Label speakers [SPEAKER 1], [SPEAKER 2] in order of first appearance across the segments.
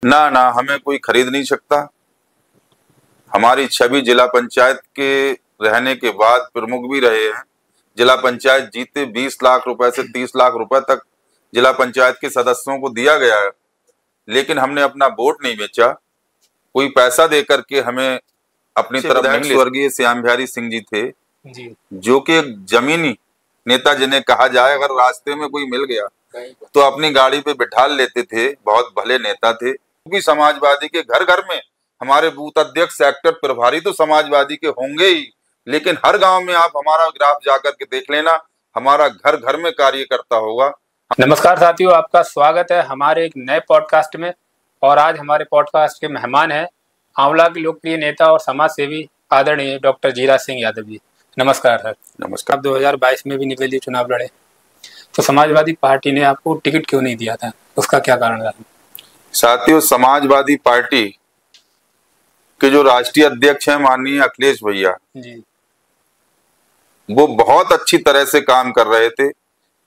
[SPEAKER 1] ना ना हमें कोई खरीद नहीं सकता। हमारी छवि जिला पंचायत के रहने के बाद प्रमुख भी रहे हैं। जिला पंचायत जीते 20 लाख रुपए से 30 लाख रुपए तक जिला पंचायत के सदस्यों को दिया गया है, लेकिन हमने अपना वोट नहीं बेचा। कोई पैसा दे करके हमें अपनी तरफ नहीं। स्वर्गीय श्याम बिहारी सिंह जी थे
[SPEAKER 2] जी,
[SPEAKER 1] जो कि एक जमीनी नेता जिन्हें कहा जाए, अगर रास्ते में कोई मिल गया तो अपनी गाड़ी पे बिठा लेते थे। बहुत भले नेता थे, क्योंकि समाजवादी के घर घर में हमारे बूथ अध्यक्ष, सेक्टर प्रभारी तो समाजवादी के होंगे ही, लेकिन हर गांव में आप हमारा ग्राफ जाकर के देख लेना, हमारा घर घर में कार्यकर्ता होगा।
[SPEAKER 2] नमस्कार साथियों, आपका स्वागत है हमारे एक नए पॉडकास्ट में। और आज हमारे पॉडकास्ट के मेहमान हैं आंवला के लोकप्रिय नेता और समाज सेवी आदरणीय डॉक्टर जीराज सिंह यादव जी। नमस्कार सर।
[SPEAKER 1] नमस्कार।
[SPEAKER 2] आप 2022 में भी निर्दलीय चुनाव लड़े, तो समाजवादी पार्टी ने आपको टिकट क्यों नहीं दिया था, उसका क्या कारण रहा?
[SPEAKER 1] साथियों, समाजवादी पार्टी के जो राष्ट्रीय अध्यक्ष हैं माननीय अखिलेश भैया
[SPEAKER 2] जी,
[SPEAKER 1] वो बहुत अच्छी तरह से काम कर रहे थे।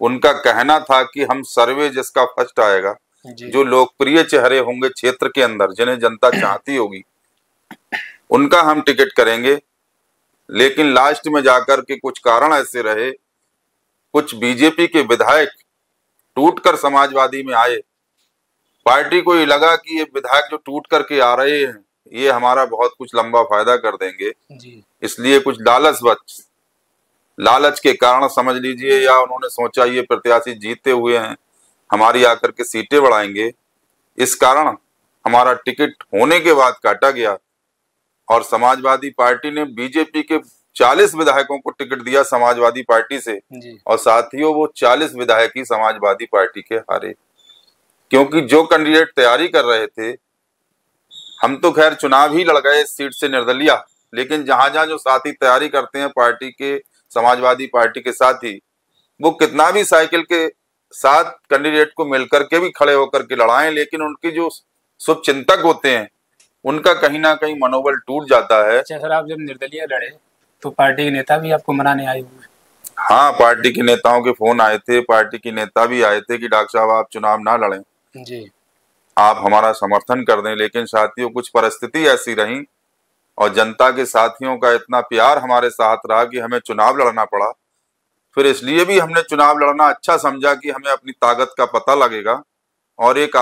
[SPEAKER 1] उनका कहना था कि हम सर्वे जिसका फर्स्ट आएगा, जो लोकप्रिय चेहरे होंगे क्षेत्र के अंदर, जिन्हें जनता चाहती होगी, उनका हम टिकट करेंगे। लेकिन लास्ट में जाकर के कुछ कारण ऐसे रहे, कुछ बीजेपी के विधायक टूटकर समाजवादी में आए। पार्टी को ये लगा कि ये विधायक जो टूट करके आ रहे हैं ये हमारा बहुत कुछ लंबा फायदा कर देंगे
[SPEAKER 2] जी।
[SPEAKER 1] इसलिए कुछ लालच के कारण समझ लीजिए, या उन्होंने सोचा ये प्रत्याशी जीते हुए हैं, हमारी आकर के सीटें बढ़ाएंगे। इस कारण हमारा टिकट होने के बाद काटा गया और समाजवादी पार्टी ने बीजेपी के 40 विधायकों को टिकट दिया समाजवादी पार्टी से
[SPEAKER 2] जी।
[SPEAKER 1] और साथियों वो 40 विधायक ही समाजवादी पार्टी के हारे, क्योंकि जो कैंडिडेट तैयारी कर रहे थे, हम तो खैर चुनाव ही लड़ गए इस सीट से निर्दलीय, लेकिन जहां जहां जो साथी तैयारी करते हैं पार्टी के, समाजवादी पार्टी के साथी, वो कितना भी साइकिल के साथ कैंडिडेट को मिलकर के भी खड़े होकर के लड़ाएं, लेकिन उनके जो शुभ चिंतक होते हैं उनका कहीं ना कहीं मनोबल टूट जाता है।
[SPEAKER 2] अच्छा सर, आप जब निर्दलीय लड़े तो पार्टी के नेता भी आपको मनाने आए हुए?
[SPEAKER 1] हाँ, पार्टी के नेताओं के फोन आए थे, पार्टी के नेता भी आए थे कि डॉक्टर साहब आप चुनाव ना लड़ें
[SPEAKER 2] जी,
[SPEAKER 1] आप हमारा समर्थन कर दें। लेकिन साथियों, कुछ परिस्थिति ऐसी रही और जनता के साथियों का इतना प्यार हमारे साथ रहा कि हमें चुनाव लड़ना पड़ा। फिर इसलिए भी हमने चुनाव लड़ना अच्छा समझा कि हमें अपनी ताकत का पता लगेगा और एक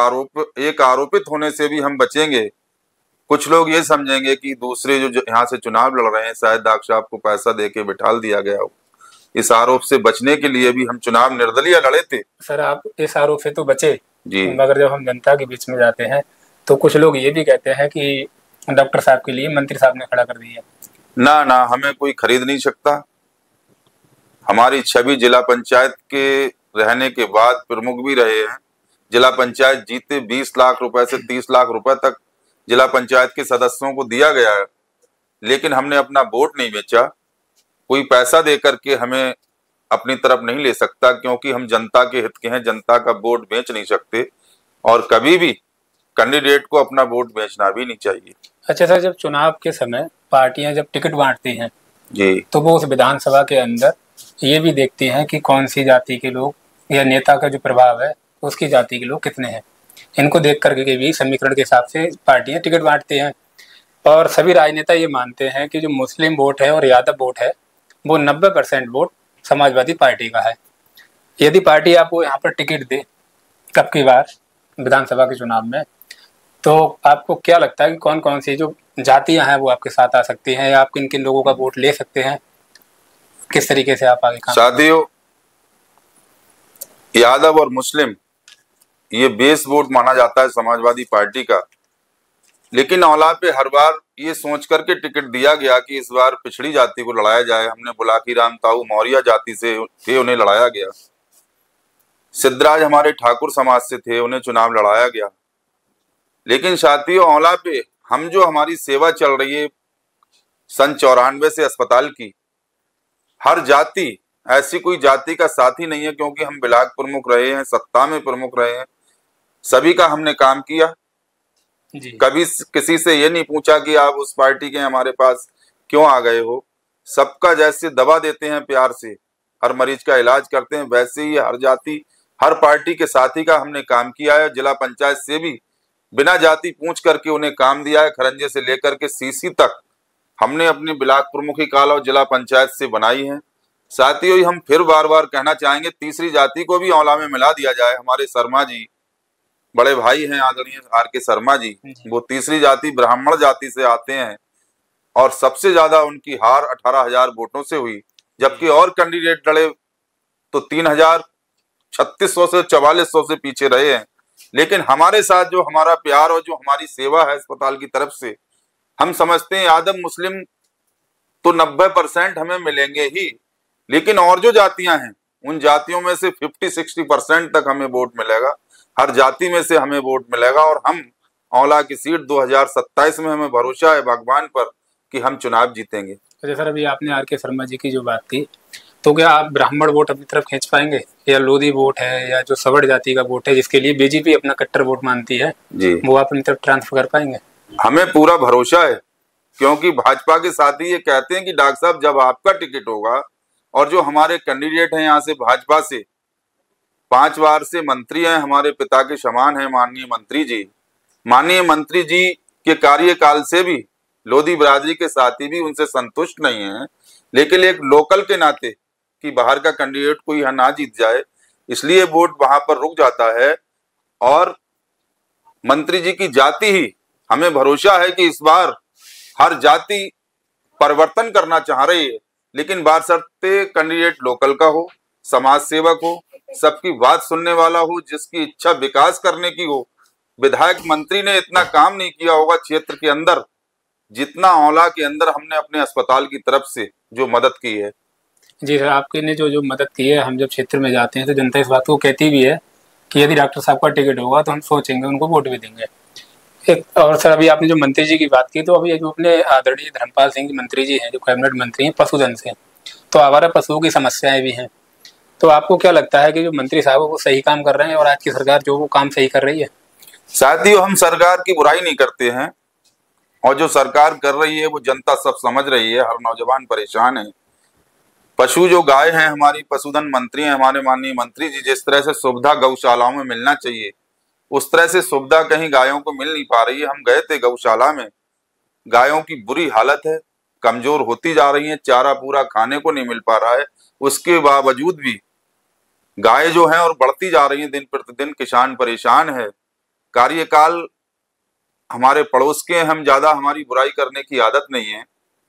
[SPEAKER 1] आरोपित होने से भी हम बचेंगे। कुछ लोग ये समझेंगे कि दूसरे जो यहाँ से चुनाव लड़ रहे हैं शायद डॉक्टर साहब को पैसा दे के बिठाल दिया गया हो। इस आरोप से बचने के लिए भी हम चुनाव निर्दलीय लड़े थे।
[SPEAKER 2] सर आप इस आरोप से तो बचे
[SPEAKER 1] जी,
[SPEAKER 2] मगर जब हम जनता के बीच में जाते हैं तो कुछ लोग ये भी कहते हैं कि डॉक्टर साहब के लिए मंत्री साहब ने खड़ा कर दिया।
[SPEAKER 1] ना ना हमें कोई खरीद नहीं सकता। हमारी छवि जिला पंचायत के रहने के बाद प्रमुख भी रहे हैं। जिला पंचायत जीते 20 लाख रुपए से 30 लाख रुपए तक जिला पंचायत के सदस्यों को दिया गया है, लेकिन हमने अपना वोट नहीं बेचा। कोई पैसा दे करके हमें अपनी तरफ नहीं ले सकता, क्योंकि हम जनता के हित के हैं, जनता का वोट बेच नहीं सकते और कभी भी कैंडिडेट को अपना वोट बेचना भी नहीं चाहिए।
[SPEAKER 2] अच्छा सर, जब चुनाव के समय पार्टियां जब टिकट बांटती हैं
[SPEAKER 1] जी,
[SPEAKER 2] तो वो उस विधानसभा के अंदर ये भी देखती हैं कि कौन सी जाति के लोग या नेता का जो प्रभाव है उसकी जाति के लोग कितने हैं। इनको देख करके भी समीकरण के हिसाब से पार्टियां टिकट बांटती हैं। और सभी राजनेता ये मानते हैं कि जो मुस्लिम वोट है और यादव वोट है वो 90% वोट समाजवादी पार्टी का है। यदि पार्टी आपको यहाँ पर टिकट दे अब की बार विधानसभा के चुनाव में, तो आपको क्या लगता है कि कौन कौन सी जो जातियां हैं वो आपके साथ आ सकती हैं, या आप किन किन लोगों का वोट ले सकते हैं? किस तरीके से आप आगे काम?
[SPEAKER 1] साथियों, यादव और मुस्लिम ये बेस वोट माना जाता है समाजवादी पार्टी का, लेकिन औला पे हर बार ये सोच करके टिकट दिया गया कि इस बार पिछड़ी जाति को लड़ाया जाए। हमने बुलाकी राम ताऊ मौर्य जाति से थे, उन्हें लड़ाया गया। सिद्धराज हमारे ठाकुर समाज से थे, उन्हें चुनाव लड़ाया गया। लेकिन साथियों, औला पे हम जो हमारी सेवा चल रही है सन 94 से अस्पताल की, हर जाति, ऐसी कोई जाति का साथी नहीं है, क्योंकि हम ब्लॉक प्रमुख रहे हैं, सत्ता में प्रमुख रहे हैं, सभी का हमने काम किया
[SPEAKER 2] जी।
[SPEAKER 1] कभी किसी से ये नहीं पूछा कि आप उस पार्टी के हमारे पास क्यों आ गए हो। सबका जैसे दवा देते हैं, प्यार से हर मरीज का इलाज करते हैं, वैसे ही हर जाति, हर पार्टी के साथी का हमने काम किया है। जिला पंचायत से भी बिना जाति पूछ करके उन्हें काम दिया है। खरंजे से लेकर के सीसी तक हमने अपनी ब्लॉक प्रमुखी काल और जिला पंचायत से बनाई है। साथ ही हम फिर बार बार कहना चाहेंगे, तीसरी जाति को भी औला में मिला दिया जाए। हमारे शर्मा जी बड़े भाई हैं, आदरणीय RK शर्मा जी, वो तीसरी जाति ब्राह्मण जाति से आते हैं और सबसे ज्यादा उनकी हार 18,000 वोटों से हुई, जबकि और कैंडिडेट लड़े तो 3,3600 से 4400 से पीछे रहे हैं। लेकिन हमारे साथ जो हमारा प्यार और जो हमारी सेवा है अस्पताल की तरफ से, हम समझते हैं आदम मुस्लिम तो 90% हमें मिलेंगे ही, लेकिन और जो जातियां हैं उन जातियों में से 50-60% तक हमें वोट मिलेगा। हर जाति में से हमें वोट मिलेगा और हम औला की सीट 2027 में, हमें भरोसा है भगवान पर कि हम चुनाव जीतेंगे।
[SPEAKER 2] अच्छा सर, अभी आपने RK शर्मा जी की जो बात की, तो क्या आप ब्राह्मण वोट अपनी तरफ खींच पाएंगे, या लोधी वोट है या जो सवर्ण जाति का वोट है जिसके लिए बीजेपी अपना कट्टर वोट मानती है
[SPEAKER 1] जी,
[SPEAKER 2] वो आप अपनी तरफ ट्रांसफर कर पाएंगे?
[SPEAKER 1] हमें पूरा भरोसा है, क्योंकि भाजपा के साथी ये कहते हैं कि डॉक्टर साहब जब आपका टिकट होगा, और जो हमारे कैंडिडेट हैं यहाँ से भाजपा से 5 बार से मंत्री हैं, हमारे पिता के समान हैं माननीय मंत्री जी। माननीय मंत्री जी के कार्यकाल से भी लोधी बिरादरी के साथी भी उनसे संतुष्ट नहीं हैं, लेकिन एक लोकल के नाते कि बाहर का कैंडिडेट कोई यहाँ ना जीत जाए, इसलिए वोट वहां पर रुक जाता है। और मंत्री जी की जाति ही, हमें भरोसा है कि इस बार हर जाति परिवर्तन करना चाह रही है, लेकिन बाशर्ते कैंडिडेट लोकल का हो, समाज सेवक हो, सबकी बात सुनने वाला हो, जिसकी इच्छा विकास करने की हो। विधायक मंत्री ने इतना काम नहीं किया होगा क्षेत्र के अंदर जितना औला के अंदर हमने अपने अस्पताल की तरफ से जो मदद की है।
[SPEAKER 2] जी सर, आपके ने जो मदद की है, हम जब क्षेत्र में जाते हैं तो जनता इस बात को कहती भी है कि यदि डॉक्टर साहब का टिकट होगा तो हम सोचेंगे, उनको वोट भी देंगे। एक और सर, अभी आपने जो मंत्री जी की बात की, तो अभी जो अपने आदरणीय धर्मपाल सिंह मंत्री जी हैं, जो कैबिनेट मंत्री हैं पशुधन से, तो आवारा पशुओं की समस्याएं भी हैं। तो आपको क्या लगता है कि जो मंत्री साहब वो सही काम कर रहे हैं और आज की सरकार जो वो काम सही कर रही है?
[SPEAKER 1] साथियों, हम सरकार की बुराई नहीं करते हैं, और जो सरकार कर रही है वो जनता सब समझ रही है। हर नौजवान परेशान है। पशु जो गाय हैं, हमारी पशुधन मंत्री हैं हमारे माननीय मंत्री जी, जिस तरह से सुविधा गौशालाओं में मिलना चाहिए उस तरह से सुविधा कहीं गायों को मिल नहीं पा रही है। हम गए थे गौशाला में, गायों की बुरी हालत है, कमजोर होती जा रही है, चारा पूरा खाने को नहीं मिल पा रहा है। उसके बावजूद भी गाय जो है और बढ़ती जा रही है दिन प्रतिदिन, किसान परेशान है। कार्यकाल हमारे पड़ोस के, हम ज्यादा हमारी बुराई करने की आदत नहीं है,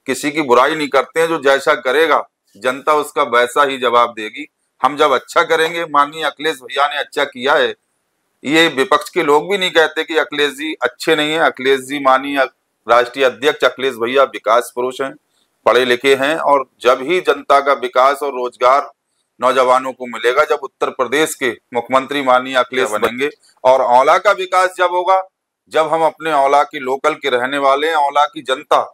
[SPEAKER 1] किसी की बुराई नहीं करते हैं। जो जैसा करेगा जनता उसका वैसा ही जवाब देगी। हम जब अच्छा करेंगे, माननीय अखिलेश भैया ने अच्छा किया है, ये विपक्ष के लोग भी नहीं कहते कि अखिलेश जी अच्छे नहीं है। अखिलेश जी, माननीय राष्ट्रीय अध्यक्ष अखिलेश भैया विकास पुरुष हैं, पढ़े लिखे हैं, और जब ही जनता का विकास और रोजगार नौजवानों को मिलेगा, जब उत्तर प्रदेश के मुख्यमंत्री माननीय अखिलेश बनेंगे। और औला का विकास जब होगा, जब हम अपने औला के लोकल के रहने वाले हैं, औला की जनता,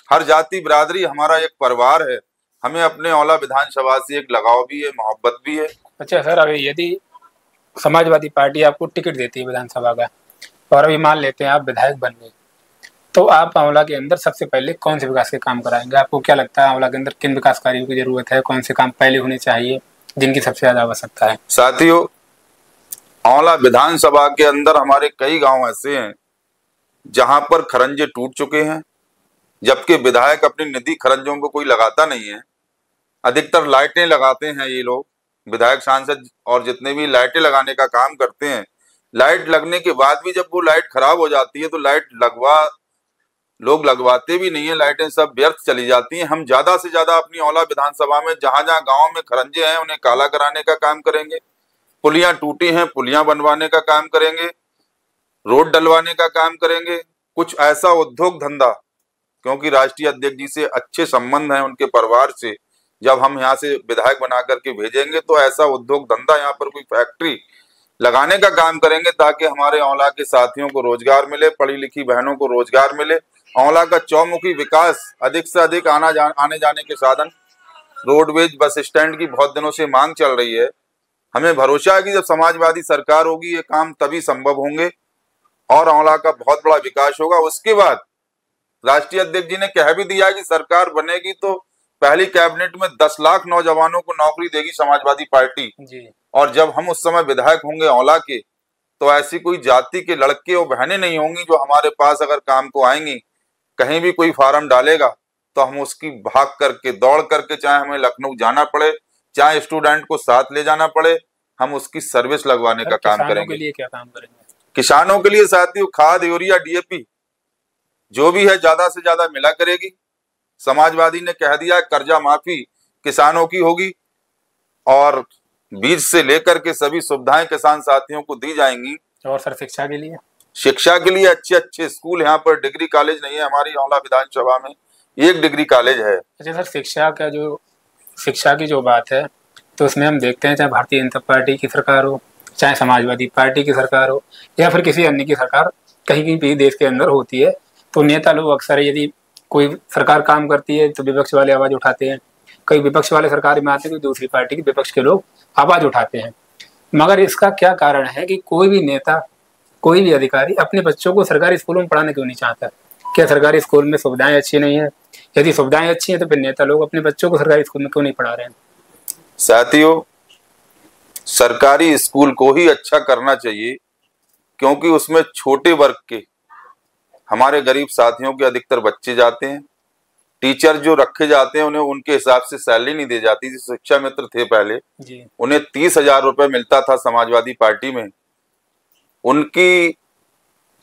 [SPEAKER 1] हर जाति बिरादरी हमारा एक परिवार है। हमें अपने औला विधानसभा से एक लगाव भी है, मोहब्बत भी है।
[SPEAKER 2] अच्छा सर, अभी यदि समाजवादी पार्टी आपको टिकट देती है विधानसभा का, और अभी मान लेते हैं आप विधायक बन गए, तो आप आंवला के अंदर सबसे पहले कौन से विकास के काम कराएंगे? आपको क्या लगता है आंवला के अंदर किन विकास कार्यों की जरूरत है? कौन से काम पहले होने चाहिए जिनकी सबसे ज्यादा आवश्यकता है?
[SPEAKER 1] साथियों, आंवला विधानसभा के अंदर हमारे कई गांव ऐसे हैं जहां पर खरंजे टूट चुके हैं, जबकि विधायक अपनी निधि खरंजों को कोई लगाता नहीं है। अधिकतर लाइटें लगाते हैं ये लोग, विधायक सांसद और जितने भी लाइटें लगाने का काम करते हैं। लाइट लगने के बाद भी जब वो लाइट खराब हो जाती है तो लाइट लोग लगवाते भी नहीं है, लाइटें सब व्यर्थ चली जाती हैं। हम ज्यादा से ज्यादा अपनी औला विधानसभा में जहां जहां गांव में खरंजे हैं उन्हें काला कराने का काम करेंगे। पुलियां टूटी हैं, पुलियां बनवाने का काम करेंगे, रोड डलवाने का काम करेंगे। कुछ ऐसा उद्योग धंधा, क्योंकि राष्ट्रीय अध्यक्ष जी से अच्छे संबंध हैं उनके परिवार से, जब हम यहाँ से विधायक बना करके भेजेंगे तो ऐसा उद्योग धंधा, यहाँ पर कोई फैक्ट्री लगाने का काम करेंगे ताकि हमारे औला के साथियों को रोजगार मिले, पढ़ी लिखी बहनों को रोजगार मिले। औला का चौमुखी विकास, अधिक से अधिक आने जाने के साधन, रोडवेज, बस स्टैंड की बहुत दिनों से मांग चल रही है। हमें भरोसा है कि जब समाजवादी सरकार होगी ये काम तभी संभव होंगे और औला का बहुत बड़ा विकास होगा। उसके बाद राष्ट्रीय अध्यक्ष जी ने कह भी दिया कि सरकार बनेगी तो पहली कैबिनेट में 10 लाख नौजवानों को नौकरी देगी समाजवादी पार्टी जी। और जब हम उस समय विधायक होंगे औला के, तो ऐसी कोई जाति के लड़के और बहनें नहीं होंगी जो हमारे पास अगर काम को आएंगी। कहीं भी कोई फार्म डालेगा तो हम उसकी भाग करके, दौड़ करके, चाहे हमें लखनऊ जाना पड़े, चाहे स्टूडेंट को साथ ले जाना पड़े, हम उसकी सर्विस लगवाने का काम करेंगे।
[SPEAKER 2] किसानों के लिए क्या काम करेंगे?
[SPEAKER 1] किसानों के लिए साथियों खाद, यूरिया, DAP जो भी है ज्यादा से ज्यादा मिला करेगी। समाजवादी ने कह दिया कर्जा माफी किसानों की होगी और बीज से लेकर के सभी सुविधाएं किसान साथियों को दी जाएंगी।
[SPEAKER 2] और सर शिक्षा के लिए?
[SPEAKER 1] शिक्षा के लिए अच्छे अच्छे स्कूल, यहाँ पर डिग्री कॉलेज नहीं है। हमारी औला विधानसभा में 1 डिग्री कॉलेज है।
[SPEAKER 2] अच्छा सर, शिक्षा की जो बात है तो उसमें हम देखते हैं चाहे भारतीय जनता पार्टी की सरकार हो, चाहे समाजवादी पार्टी की सरकार हो, या फिर किसी अन्य की सरकार कहीं भी देश के अंदर होती है, तो नेता लोग अक्सर यदि कोई सरकार काम करती है तो विपक्ष वाले आवाज उठाते हैं, कई विपक्ष वाले सरकार में आते हैं तो दूसरी पार्टी के विपक्ष के लोग आवाज उठाते हैं। मगर इसका क्या कारण है कि कोई भी नेता, कोई भी अधिकारी अपने बच्चों को सरकारी स्कूलों में पढ़ाना क्यों नहीं चाहता? क्या सरकारी स्कूल में सुविधाएं अच्छी नहीं है? यदि सुविधाएं अच्छी हैं तो फिर नेता लोग अपने बच्चों को सरकारी स्कूल में क्यों नहीं पढ़ा रहे हैं?
[SPEAKER 1] साथियों, सरकारी स्कूल को ही अच्छा करना चाहिए, क्योंकि उसमें छोटे वर्ग के हमारे गरीब साथियों के अधिकतर बच्चे जाते हैं। टीचर जो रखे जाते हैं उन्हें उनके हिसाब से सैलरी नहीं दी जाती। शिक्षा मित्र थे पहले
[SPEAKER 2] जी,
[SPEAKER 1] उन्हें 30,000 रुपए मिलता था समाजवादी पार्टी में, उनकी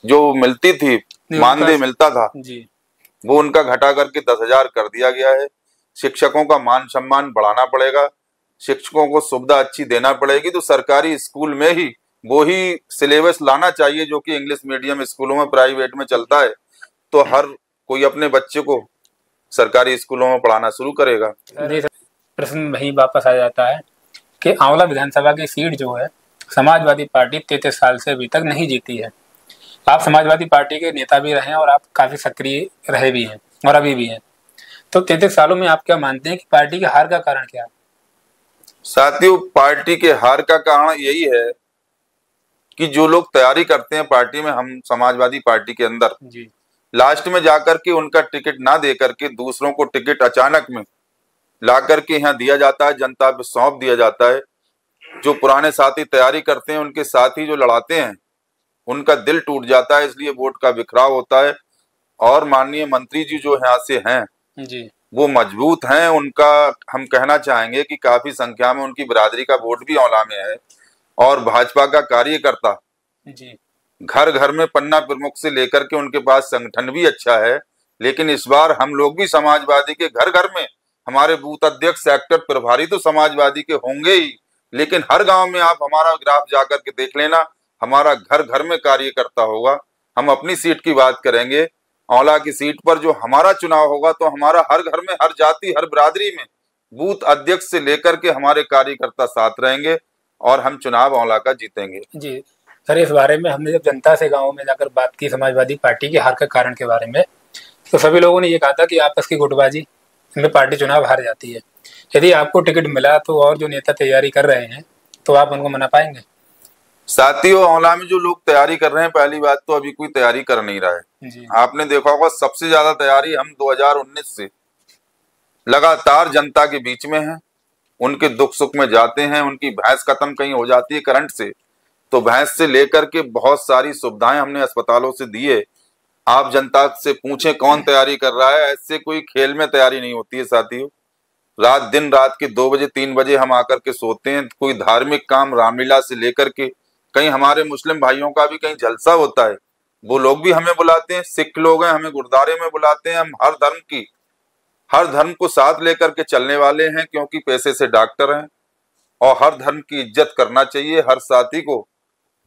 [SPEAKER 1] जो मिलती थी मानदेय मिलता था
[SPEAKER 2] जी,
[SPEAKER 1] वो उनका घटा करके 10,000 कर दिया गया है। शिक्षकों का मान सम्मान बढ़ाना पड़ेगा, शिक्षकों को सुविधा अच्छी देना पड़ेगी। तो सरकारी स्कूल में ही वो ही सिलेबस लाना चाहिए जो कि इंग्लिश मीडियम स्कूलों में, प्राइवेट में चलता है। तो हर कोई अपने बच्चे को सरकारी स्कूलों में पढ़ाना शुरू करेगा।
[SPEAKER 2] प्रश्न वही वापस आ जाता है कि आंवला विधानसभा की सीट जो है समाजवादी पार्टी 33 साल से अभी तक नहीं जीती है। आप समाजवादी पार्टी के नेता भी रहे हैं और आप काफी सक्रिय रहे भी हैं और अभी भी हैं, तो 33 सालों में आप क्या मानते हैं कि पार्टी के हार का कारण क्या है?
[SPEAKER 1] साथियों, पार्टी के हार का कारण यही है कि जो लोग तैयारी करते हैं पार्टी में, हम समाजवादी पार्टी के अंदर
[SPEAKER 2] जी,
[SPEAKER 1] लास्ट में जाकर के उनका टिकट ना दे करके दूसरों को टिकट अचानक में ला करके यहाँ दिया जाता है, जनता पे सौंप दिया जाता है। जो पुराने साथी तैयारी करते हैं, उनके साथी जो लड़ाते हैं, उनका दिल टूट जाता है, इसलिए वोट का बिखराव होता है। और माननीय मंत्री जी जो यहाँ से हैं
[SPEAKER 2] जी,
[SPEAKER 1] वो मजबूत हैं। उनका हम कहना चाहेंगे कि काफी संख्या में उनकी बिरादरी का वोट भी औला में है। और भाजपा का कार्यकर्ता
[SPEAKER 2] जी,
[SPEAKER 1] घर घर में पन्ना प्रमुख से लेकर के उनके पास संगठन भी अच्छा है। लेकिन इस बार हम लोग भी समाजवादी के घर घर में, हमारे बूथ अध्यक्ष, सेक्टर प्रभारी तो समाजवादी के होंगे ही, लेकिन हर गांव में आप हमारा ग्राफ जाकर के देख लेना, हमारा घर घर में कार्यकर्ता होगा। हम अपनी सीट की बात करेंगे, औला की सीट पर जो हमारा चुनाव होगा तो हमारा हर घर में, हर जाति, हर बिरादरी में बूथ अध्यक्ष से लेकर के हमारे कार्यकर्ता साथ रहेंगे और हम चुनाव औला का जीतेंगे।
[SPEAKER 2] जी सर, इस बारे में हमने जब जनता से गाँव में जाकर बात की समाजवादी पार्टी के हार के कारण के बारे में, तो सभी लोगों ने ये कहा था कि आपस की गुटबाजी में पार्टी चुनाव हार जाती है। यदि आपको टिकट मिला तो और जो नेता तैयारी कर रहे हैं तो आप उनको मना पाएंगे?
[SPEAKER 1] साथियों, औला में जो लोग तैयारी कर रहे हैं, पहली बात तो अभी कोई तैयारी कर नहीं रहा है
[SPEAKER 2] जी,
[SPEAKER 1] आपने देखा होगा सबसे ज्यादा तैयारी हम 2019 से लगातार जनता के बीच में है। उनके दुख सुख में जाते हैं, उनकी भैंस खत्म कहीं हो जाती है करंट से, तो भैंस से लेकर के बहुत सारी सुविधाएं हमने अस्पतालों से दी है। आप जनता से पूछें कौन तैयारी कर रहा है, ऐसे कोई खेल में तैयारी नहीं होती है साथियों। दिन रात के 2 बजे 3 बजे हम आकर के सोते हैं। कोई धार्मिक काम, रामलीला से लेकर के, कहीं हमारे मुस्लिम भाइयों का भी कहीं जलसा होता है, वो लोग भी हमें बुलाते हैं। सिख लोग हैं, हमें गुरुद्वारे में बुलाते हैं। हम हर धर्म को साथ लेकर के चलने वाले हैं, क्योंकि पैसे से डॉक्टर हैं। और हर धर्म की इज्जत करना चाहिए, हर साथी को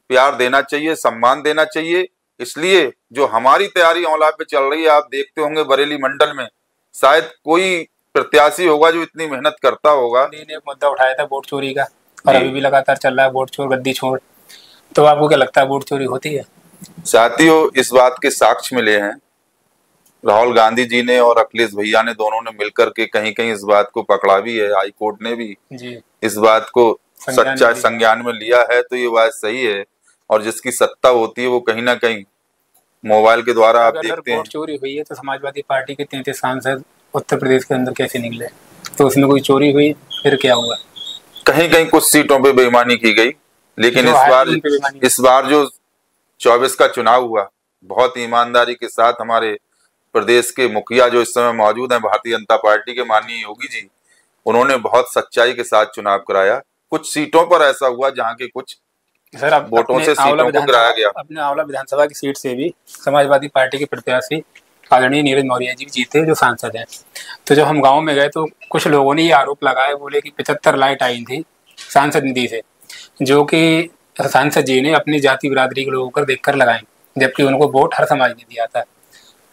[SPEAKER 1] प्यार देना चाहिए, सम्मान देना चाहिए। इसलिए जो हमारी तैयारी औला पे चल रही है, आप देखते होंगे बरेली मंडल में शायद कोई प्रत्याशी होगा जो इतनी मेहनत करता होगा।
[SPEAKER 2] ने मुद्दा उठाया था वोट चोरी का, और अभी भी लगातार चल रहा है वोट चोर गद्दी छोड़। तो आपको क्या लगता है वोट चोरी होती है?
[SPEAKER 1] साथियों, इस बात के साक्ष्य मिले हैं। राहुल गांधी जी ने और अखिलेश भैया ने, दोनों ने मिलकर के कहीं कहीं इस बात को पकड़ा भी है। हाई कोर्ट ने भी
[SPEAKER 2] जी
[SPEAKER 1] इस बात को सच्चा संज्ञान में लिया है। तो ये बात सही है। और जिसकी सत्ता होती है वो कहीं ना कहीं मोबाइल के द्वारा आप देखते हैं।
[SPEAKER 2] वोट चोरी हुई है तो समाजवादी पार्टी के 33 सांसद उत्तर प्रदेश के अंदर कैसे निकले? तो उसमें कोई चोरी हुई, फिर क्या हुआ?
[SPEAKER 1] कहीं कहीं कुछ सीटों पे बेईमानी की गई, लेकिन इस बार जो 24 का चुनाव हुआ, बहुत ईमानदारी के साथ हमारे प्रदेश के मुखिया जो इस समय मौजूद हैं भारतीय जनता पार्टी के, माननीय योगी जी, उन्होंने बहुत सच्चाई के साथ चुनाव कराया। कुछ सीटों पर ऐसा हुआ जहां के कुछ
[SPEAKER 2] सर
[SPEAKER 1] वोटों से सीटों को गिराया गया।
[SPEAKER 2] अपने आंवला विधानसभा की सीट से भी समाजवादी पार्टी के प्रत्याशी आदरणीय नीरज मौर्य जी जीते, जो सांसद हैं। तो जब हम गांव में गए तो कुछ लोगों ने ये आरोप लगाया, बोले कि 75 लाइट आई थी सांसद निधि से, जो कि सांसद जी ने अपनी जाति बिरादरी के लोगों को देखकर लगाई, जबकि उनको वोट हर समाज ने दिया था।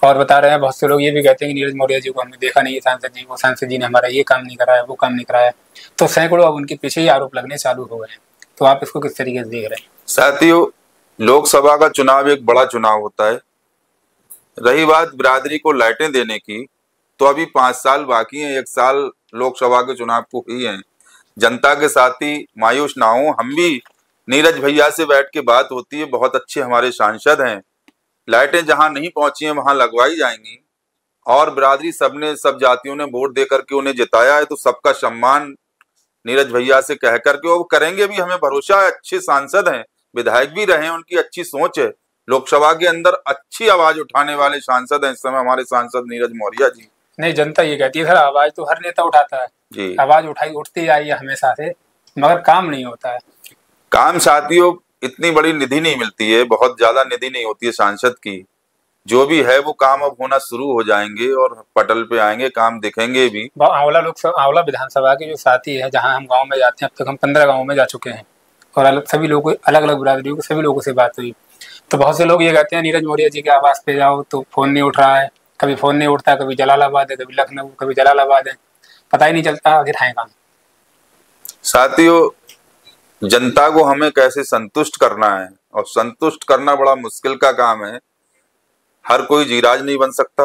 [SPEAKER 2] और बता रहे हैं बहुत से लोग ये भी कहते हैं कि नीरज मौर्य जी को हमने देखा नहीं है, सांसद जी को, सांसद जी ने हमारा ये काम नहीं कराया, वो काम नहीं कराया। तो सैकड़ों अब उनके पीछे ही आरोप लगने चालू हो गए हैं। तो आप इसको किस तरीके से देख रहे हैं?
[SPEAKER 1] साथियों, लोकसभा का चुनाव एक बड़ा चुनाव होता है। रही बात बिरादरी को लाइटें देने की, तो अभी 5 साल बाकी हैं, 1 साल लोकसभा के चुनाव को ही है। जनता के साथ ही मायूस ना हो, हम भी नीरज भैया से बैठ के बात होती है, बहुत अच्छे हमारे सांसद हैं, लाइटें जहां नहीं पहुंची हैं वहां लगवाई जाएंगी। और बिरादरी सबने, सब जातियों ने वोट दे करके उन्हें जिताया है, तो सबका सम्मान नीरज भैया से कह करके वो करेंगे भी, हमें भरोसा है। अच्छे सांसद हैं, विधायक भी रहे, उनकी अच्छी सोच है, लोकसभा के अंदर अच्छी आवाज उठाने वाले सांसद हैं इस समय हमारे सांसद नीरज मौर्य जी।
[SPEAKER 2] नहीं, जनता ये कहती है सर, आवाज तो हर नेता उठाता है जी, आवाज उठती आई है हमेशा से, मगर काम नहीं होता है।
[SPEAKER 1] काम साथियों, इतनी बड़ी निधि नहीं मिलती है, बहुत ज्यादा निधि नहीं होती है सांसद की। जो भी है वो काम अब होना शुरू हो जाएंगे और पटल पे आएंगे, काम दिखेंगे भी।
[SPEAKER 2] आंवला विधानसभा के जो साथी है, जहां हम गांव में जाते हैं, अब तक हम 15 गांव में जा चुके हैं, और सभी लोगों, अलग अलग बिरादरियों के सभी लोगों से बात हुई। तो बहुत से लोग ये कहते हैं नीरज मौर्य जी के आवास पे जाओ तो फोन नहीं उठ रहा है, कभी फोन नहीं उठता, कभी जलालाबाद है, कभी लखनऊ, कभी जलालाबाद है, पता ही नहीं चलता आखिर है कहाँ।
[SPEAKER 1] साथियों, जनता को हमें कैसे संतुष्ट करना है, और संतुष्ट करना बड़ा मुश्किल का काम है। हर कोई जीराज नहीं बन सकता।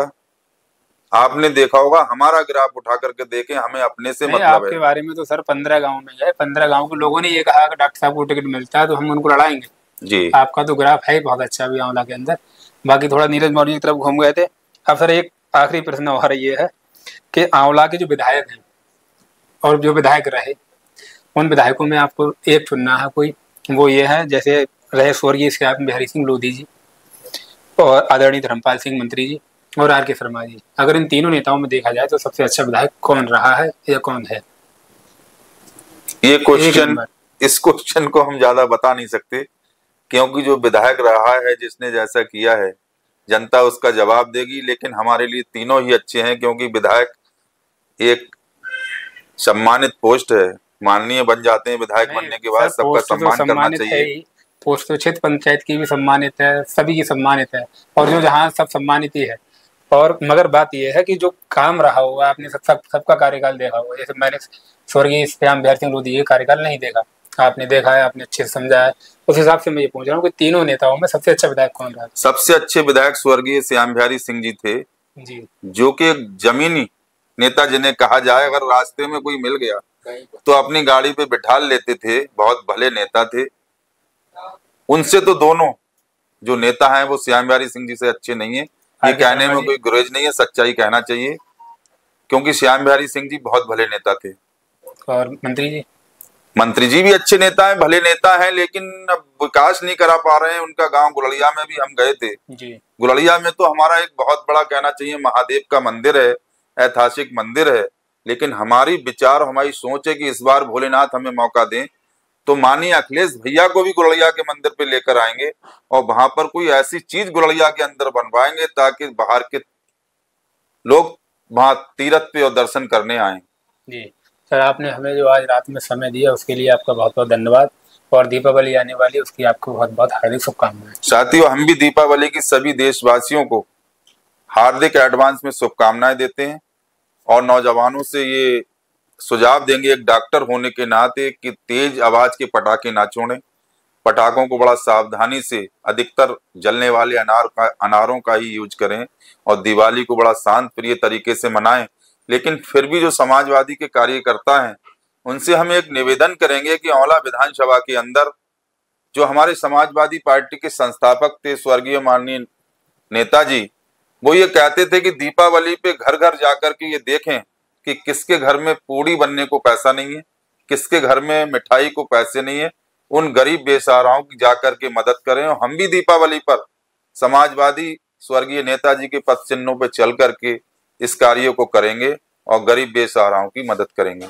[SPEAKER 1] आपने देखा होगा, हमारा ग्राफ उठा करके देखें, हमें अपने से मतलब
[SPEAKER 2] आपके बारे में तो सर 15 गांव में गए, 15 गांव के लोगों ने ये कहा कि डॉक्टर साहब को टिकट मिलता है तो हम उनको लड़ाएंगे जी। आपका तो ग्राफ है बहुत अच्छा अभी आंवला के अंदर। बाकी थोड़ा नीरज मौर्य की तरफ घूम गए थे। अब सर एक आखिरी प्रश्न हमारा ये है कि आंवला के जो विधायक हैं और जो विधायक रहे, उन विधायकों में आपको एक चुनना है कोई, वो ये है, जैसे रहे स्वर्गीय श्याम बिहारी सिंह लोधी जी, और आदरणीय धर्मपाल सिंह मंत्री जी, और आर.के. शर्मा जी। अगर इन तीनों नेताओं में देखा जाए तो सबसे अच्छा विधायक कौन रहा है या कौन है?
[SPEAKER 1] ये क्वेश्चन, इस क्वेश्चन को हम ज्यादा बता नहीं सकते, क्योंकि जो विधायक रहा है, जिसने जैसा किया है, जनता उसका जवाब देगी। लेकिन हमारे लिए तीनों ही अच्छे हैं, क्योंकि विधायक एक सम्मानित पोस्ट है। माननीय बन जाते हैं विधायक बनने के बाद, सबका सम्मान करना चाहिए।
[SPEAKER 2] पोस्ट तो क्षेत्र पंचायत की भी सम्मानित है, सभी की सम्मानित है, और जो जहाँ सब सम्मानित ही है। और मगर बात यह है कि जो काम रहा होगा, आपने सबका कार्यकाल देखा होगा। जैसे मैंने स्वर्गीय श्याम बिहारी सिंह लोधी ये कार्यकाल नहीं देखा, आपने देखा है, आपने अच्छे से समझा है, उस हिसाब से मैं ये पूछ रहा हूँ कि तीनों नेताओं में सबसे अच्छा विधायक कौन रहा?
[SPEAKER 1] सबसे अच्छे विधायक स्वर्गीय श्याम बिहारी सिंह जी थे जी, जो कि एक जमीनी नेता जिन्हें कहा जाए। अगर रास्ते में कोई मिल गया तो अपनी गाड़ी पे बिठा लेते थे, बहुत भले नेता थे। उनसे तो दोनों जो नेता हैं वो श्याम बिहारी सिंह जी से अच्छे नहीं है। ये कहने में कोई गुरेज नहीं है, सच्चाई कहना चाहिए, क्योंकि श्याम बिहारी सिंह जी बहुत भले नेता थे।
[SPEAKER 2] और मंत्री जी
[SPEAKER 1] भी अच्छे नेता हैं, भले नेता हैं, लेकिन अब विकास नहीं करा पा रहे हैं। उनका गांव गुलड़िया में भी हम गए थे जी। गुलड़िया में तो हमारा एक बहुत बड़ा, कहना चाहिए, महादेव का मंदिर है, ऐतिहासिक मंदिर है। लेकिन हमारी विचार, हमारी सोच है कि इस बार भोलेनाथ हमें मौका दें तो माननीय अखिलेश भैया को भी गुलड़िया के मंदिर पे लेकर आएंगे, और वहां पर कोई ऐसी चीज गुलड़िया के अंदर बनवाएंगे ताकि बाहर के लोग वहां तीर्थ पे और दर्शन करने आए
[SPEAKER 2] जी। सर, आपने हमें जो आज रात में समय दिया उसके लिए आपका बहुत बहुत धन्यवाद, और दीपावली आने वाली उसकी आपको बहुत बहुत हार्दिक शुभकामनाएं।
[SPEAKER 1] साथियों, हम भी दीपावली की सभी देशवासियों को हार्दिक एडवांस में शुभकामनाएं देते हैं, और नौजवानों से ये सुझाव देंगे एक डॉक्टर होने के नाते कि तेज आवाज के पटाखे ना छोड़ें। पटाखों को बड़ा सावधानी से, अधिकतर जलने वाले अनारों का ही यूज करें, और दिवाली को बड़ा शांत प्रिय तरीके से मनाएं। लेकिन फिर भी जो समाजवादी के कार्यकर्ता हैं, उनसे हम एक निवेदन करेंगे कि आंवला विधानसभा के अंदर जो हमारे समाजवादी पार्टी के संस्थापक थे, स्वर्गीय माननीय नेताजी, वो ये कहते थे कि दीपावली पे घर घर जाकर के ये देखें कि किसके घर में पूड़ी बनने को पैसा नहीं है, किसके घर में मिठाई को पैसे नहीं है। उन गरीब बेसहाराओं की जाकर के मदद करें। और हम भी दीपावली पर समाजवादी स्वर्गीय नेताजी के पद चिन्हों पर चल करके इस कार्य को करेंगे और गरीब बेसहाराओं की मदद करेंगे।